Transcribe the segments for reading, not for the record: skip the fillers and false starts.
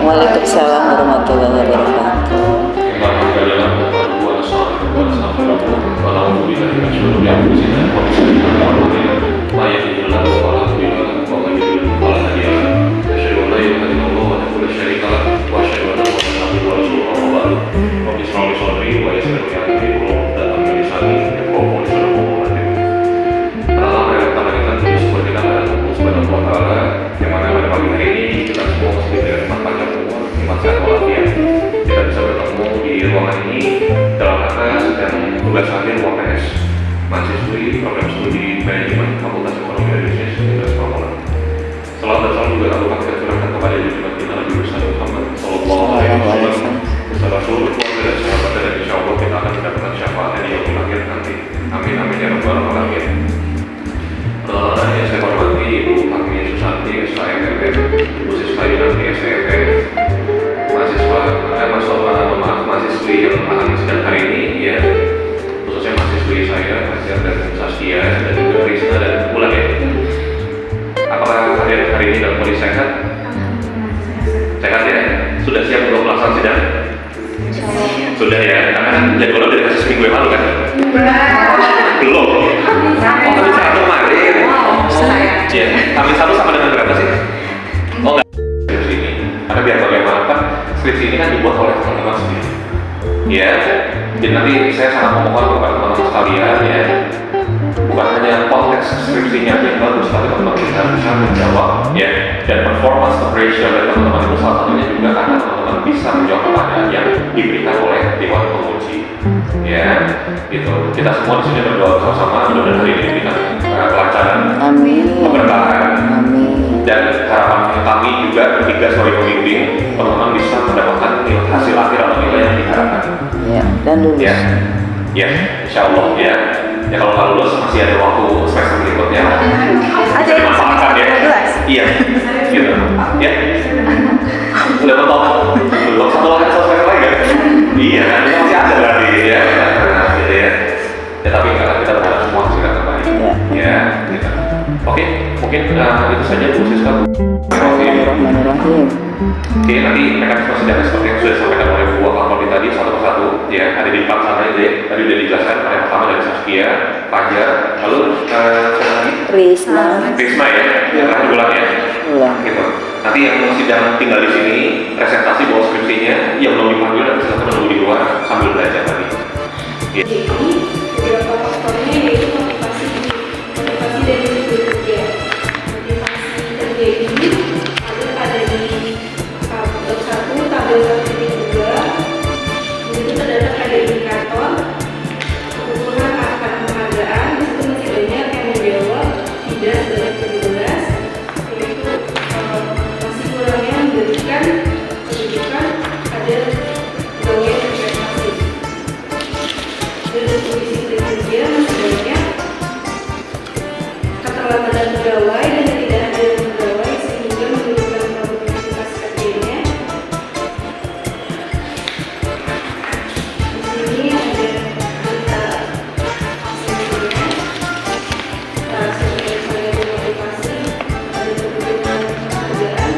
Waalaikumsalam warahmatullahi wabarakatuh. Tugas akhir UAPS mahasiswi program studi manajemen Fakultas Ekonomi dan Bisnis Universitas Pamulang. Salam dan salam juga aku kita curahkan kepada junjungan kita Nabi besar Muhammad Sallallahu Alaihi Wasallam beserta seluruh keluarga dan sahabat, dan insya Allah kita akan mendapatkan syafaat di yaumil akhir nanti. Amin amin ya rabbal alamin. Yang saya hormati Ibu Fakmi Susanti SKMM, Ibu Siska Yunanti SEP, mahasiswi yang akan sidang hari ini ya, khususnya mahasiswi saya, Fajar dan Saskia dan juga Rizna dan Bulan ya. Apakah hadir hari ini dalam kondisi sehat? Sehat ya? Sudah siap untuk melaksanakan sidang? Sudah ya, karena kan jadwalnya udah dikasih seminggu yang lalu kan? Belum? Tapi saya kemarin ya, Kamis satu sama dengan berapa sih? Oh enggak, skripsi ini karena biar bagaimanapun skripsi ini kan dibuat oleh teman-teman sendiri ya, jadi nanti saya sangat memohon kepada teman-teman sekalian ya, bukan hanya konteks skripsinya yang bagus, tapi teman-teman kita bisa menjawab ya, dan performance operation dari teman-teman itu salah satunya juga karena teman-teman bisa menjawab pertanyaan yang diberikan oleh Dewan Penguji ya, gitu. Kita semua di sini berdoa bersama-sama mudah-mudahan hari ini diberikan kelancaran, keberkahan, dan harapan kami juga bertiga sebagai pembimbing teman-teman bisa mendapatkan hasil akhir atau nilai yang diharapkan ya, dan lulus ya, insya Allah ya. Ya kalau nggak lulus masih ada waktu semester berikutnya, ada yang dimanfaatkan ya. Iya gitu ya. Udah mentok belum satu lagi semester lagi kan? Iya kan, ini masih ada berarti ya. Gitu ya. Ya tapi karena kita berharap semua hasilnya terbaik ya gitu. Oke, mungkin itu saja Bu Siska. Bismillahirrahmanirrahim. Oke, nanti mekanisme sidangnya seperti yang sudah disampaikan oleh Bu Kapolri tadi satu persatu ya, ada di depan sana ya. Tadi sudah dijelaskan pada yang pertama dari Saskia, Fajar, lalu Rizna ya, yang terakhir Bulan ya. Gitu. Nanti yang sidang tinggal di sini presentasi bawa skripsinya, yang belum dipanggil dan silakan menunggu di luar sambil belajar tadi. Ya. Jadi beberapa faktornya yaitu motivasi dari sisi kerja. Motivasi kerja ini ada di tabel 1, tabel 1.2. Itu terdapat ada indikator kebutuhan akan penghargaan. Di situ masih banyak yang menjawab tidak sebanyak 17, yaitu masih kurangnya memberikan pendidikan pada pegawai investasi. Dari sisi kerja masih banyak keterlambatan pegawai dan tidak hadir pegawai sehingga menurunkan produktivitas kerjanya. Di sini ada kita hasilnya, sebagai motivasi, ada kebutuhan pekerjaan.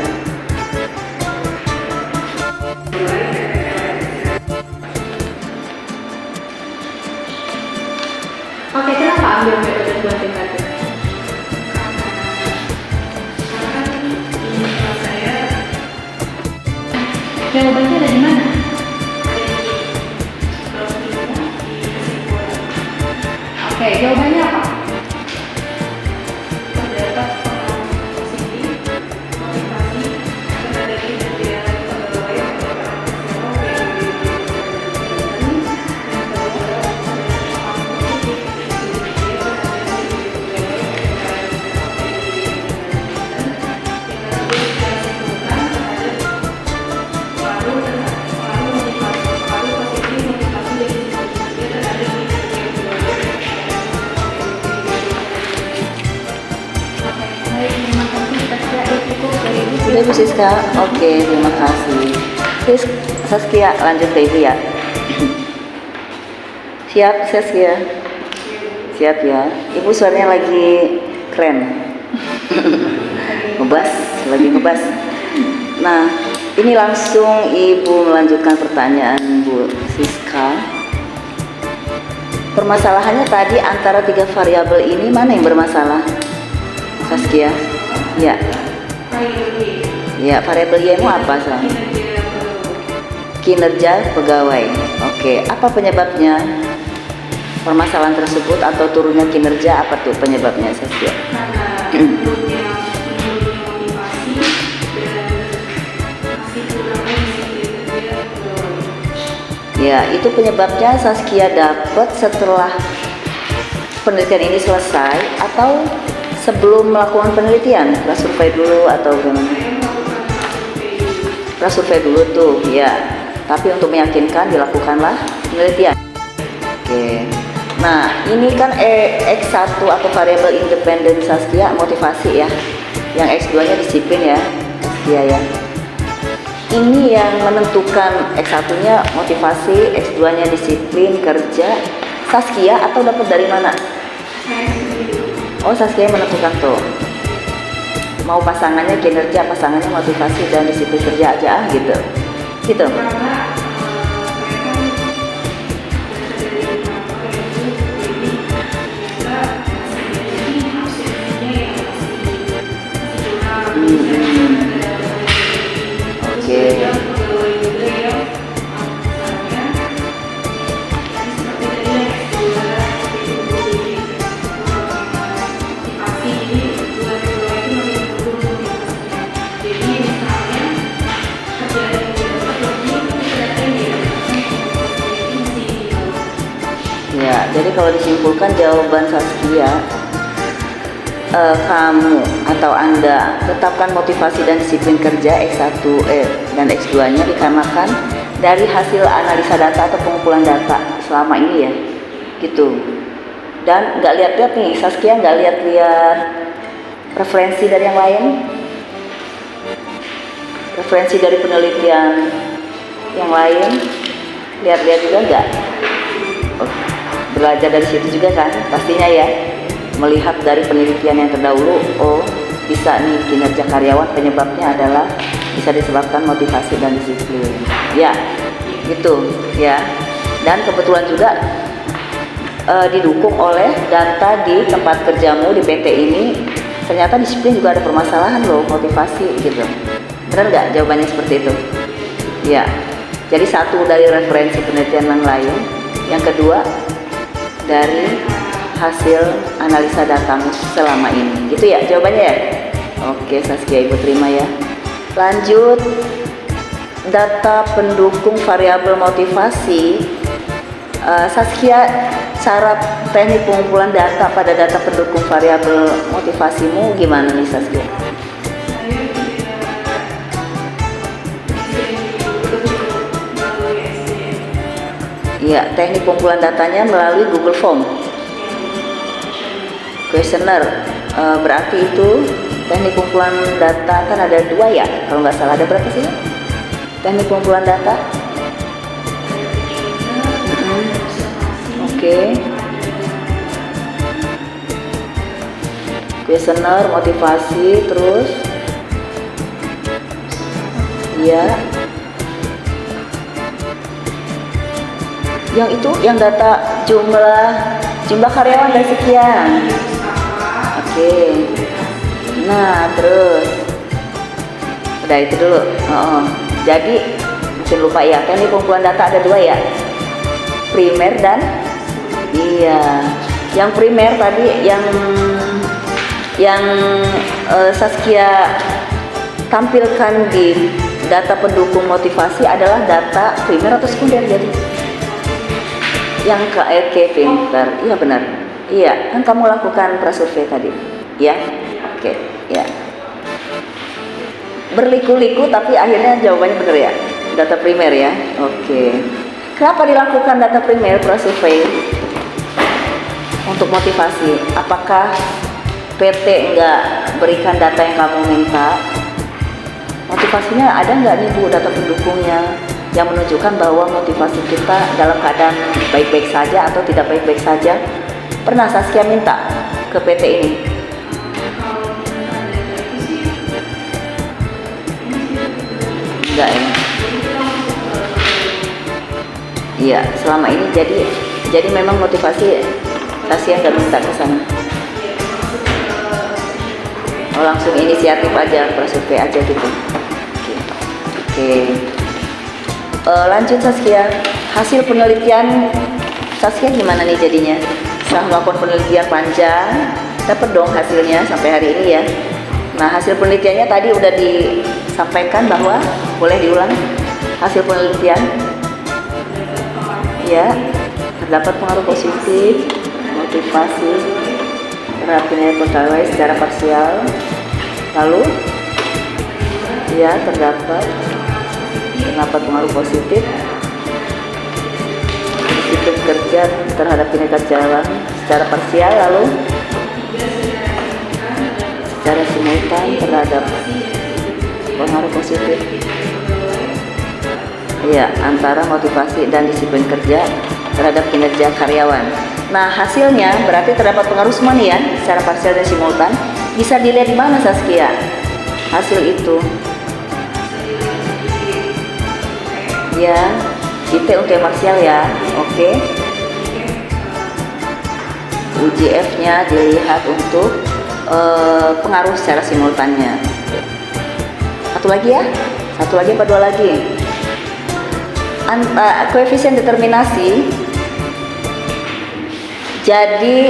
Oke, kenapa ambil metode kuantitatif? Jawabannya ada di mana? Oke, jawabannya apa? Terdapat pengalaman positif, motivasi terhadap kinerja pegawai Sudah Bu Siska? Oke, terima kasih. Saskia, lanjut ke Ibu ya. Siap Saskia? Siap ya. Ibu suaranya lagi keren. Ngebas, lagi ngebas. Nah, ini langsung Ibu melanjutkan pertanyaan Bu Siska. Permasalahannya tadi antara 3 variabel ini mana yang bermasalah? Saskia? Ya. Ya, variabel Y mu apa, Sang? Kinerja pegawai. Oke, apa penyebabnya? Permasalahan tersebut atau turunnya kinerja, apa tuh penyebabnya, Saskia? Ya, itu penyebabnya Saskia dapat setelah penelitian ini selesai atau sebelum melakukan penelitian? Prasurvei dulu atau gimana? Prasurvei dulu tuh, ya. Tapi untuk meyakinkan dilakukanlah penelitian. Oke. Nah, ini kan X1 atau variabel independen Saskia motivasi ya. Yang X2-nya disiplin ya, Saskia ya. Ini yang menentukan X1-nya motivasi, X2-nya disiplin, kerja. Saskia atau dapat dari mana? Oh, Saskia yang menentukan tuh. Mau pasangannya kinerja, pasangannya motivasi dan disiplin kerja aja gitu. Gitu. Oke. Ya, jadi kalau disimpulkan jawaban Saskia, kamu atau Anda tetapkan motivasi dan disiplin kerja X1 dan X2-nya dikarenakan dari hasil analisa data atau pengumpulan data selama ini ya, gitu. Dan nggak lihat-lihat nih, Saskia nggak lihat-lihat referensi dari yang lain, referensi dari penelitian yang lain, lihat-lihat juga nggak? Oh, belajar dari situ juga kan, pastinya ya. Melihat dari penelitian yang terdahulu, oh bisa nih kinerja karyawan penyebabnya adalah bisa disebabkan motivasi dan disiplin. Ya, gitu ya. Dan kebetulan juga didukung oleh data di tempat kerjamu di PT ini. Ternyata disiplin juga ada permasalahan loh, motivasi gitu. Benar nggak jawabannya seperti itu? Ya. Jadi satu dari referensi penelitian yang lain, yang kedua dari hasil analisa datamu selama ini, gitu ya jawabannya ya. Oke Saskia, Ibu terima ya. Lanjut, data pendukung variabel motivasi. Saskia, cara teknik pengumpulan data pada data pendukung variabel motivasimu gimana nih Saskia? Iya, teknik pengumpulan datanya melalui Google Form. Questionnaire, berarti itu teknik pengumpulan data kan ada 2 ya, kalau nggak salah. Ada berapa sih teknik pengumpulan data? Oke. Questionnaire, motivasi, terus ya yang itu, yang data jumlah karyawan dan sekian. Oke. Nah, terus udah itu dulu. Jadi mungkin lupa ya, teknik pengumpulan data ada 2 ya, primer dan yang primer tadi yang Saskia tampilkan di data pendukung motivasi adalah data primer atau sekunder. Jadi yang ke pinter, iya benar. Iya, kan kamu lakukan prasurvei tadi, ya? Oke, ya. Berliku-liku tapi akhirnya jawabannya benar ya, data primer ya. Oke. Kenapa dilakukan data primer prasurvei untuk motivasi? Apakah PT nggak berikan data yang kamu minta? Motivasinya ada nggak nih Bu, data pendukungnya yang menunjukkan bahwa motivasi kita dalam keadaan baik-baik saja atau tidak baik-baik saja? Pernah Saskia minta ke PT ini? Enggak ya. Iya, selama ini jadi memang motivasi Tasya nggak minta ke sana. Oh, langsung inisiatif aja, prasurvei aja gitu. Oke. Lanjut Saskia. Hasil penelitian Saskia gimana nih jadinya? Setelah melakukan penelitian panjang, dapat dong hasilnya sampai hari ini ya. Nah, hasil penelitiannya tadi udah disampaikan bahwa boleh diulang hasil penelitian. Ya, terdapat pengaruh positif, motivasi terhadap kinerja pegawai secara parsial. Lalu, ya terdapat pengaruh positif disiplin kerja terhadap kinerja karyawan secara parsial, lalu secara simultan terhadap pengaruh positif ya antara motivasi dan disiplin kerja terhadap kinerja karyawan. Nah, hasilnya berarti terdapat pengaruh semua nih ya secara parsial dan simultan. Bisa dilihat di mana Saskia hasil itu? Ya, kita untuk yang parsial ya. Oke. UJF-nya dilihat untuk pengaruh secara simultannya. Satu lagi ya? Satu lagi apa dua lagi? Koefisien determinasi. Jadi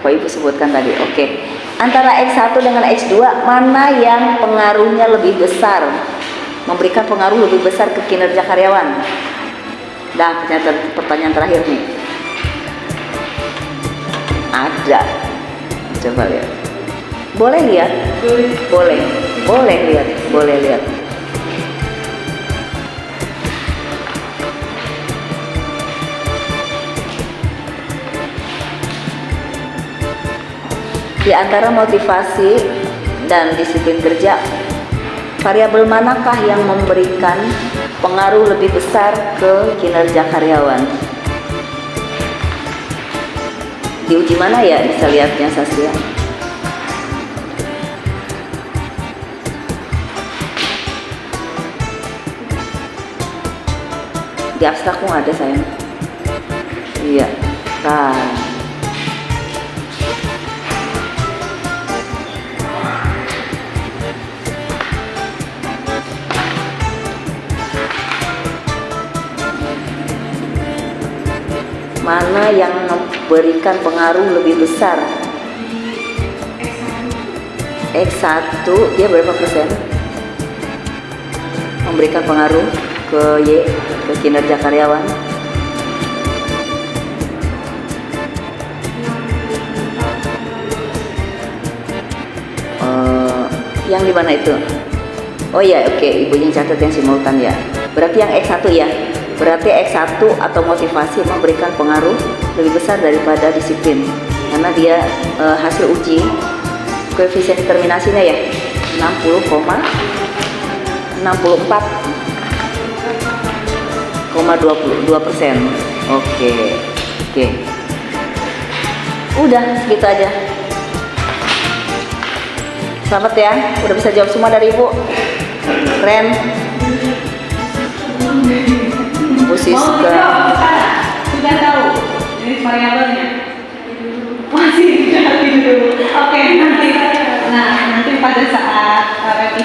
kok ibu sebutkan tadi. Oke. Antara X1 dengan X2 mana yang pengaruhnya lebih besar, memberikan pengaruh lebih besar ke kinerja karyawan? Dah, pertanyaan terakhir nih. Ada. Coba lihat. Boleh lihat? Boleh lihat. Di antara motivasi dan disiplin kerja, variabel manakah yang memberikan pengaruh lebih besar ke kinerja karyawan? Diuji mana ya bisa lihatnya Saskia? Di abstrak pun ada sayang. Iya. Nah. Mana yang memberikan pengaruh lebih besar? X1 dia berapa persen memberikan pengaruh ke ke kinerja karyawan? Yang di mana itu? Oh ya, oke, ibu yang catat yang simultan ya. Berarti yang X1 ya. Berarti X1 atau motivasi memberikan pengaruh lebih besar daripada disiplin. Karena dia hasil uji koefisien determinasinya ya 60,64,22%. Oke. Udah segitu aja. Selamat ya, udah bisa jawab semua dari ibu. Keren. Bu Siska. Sudah tahu jenis variabelnya? Masih tidak dulu. Oke, nanti pada saat revisi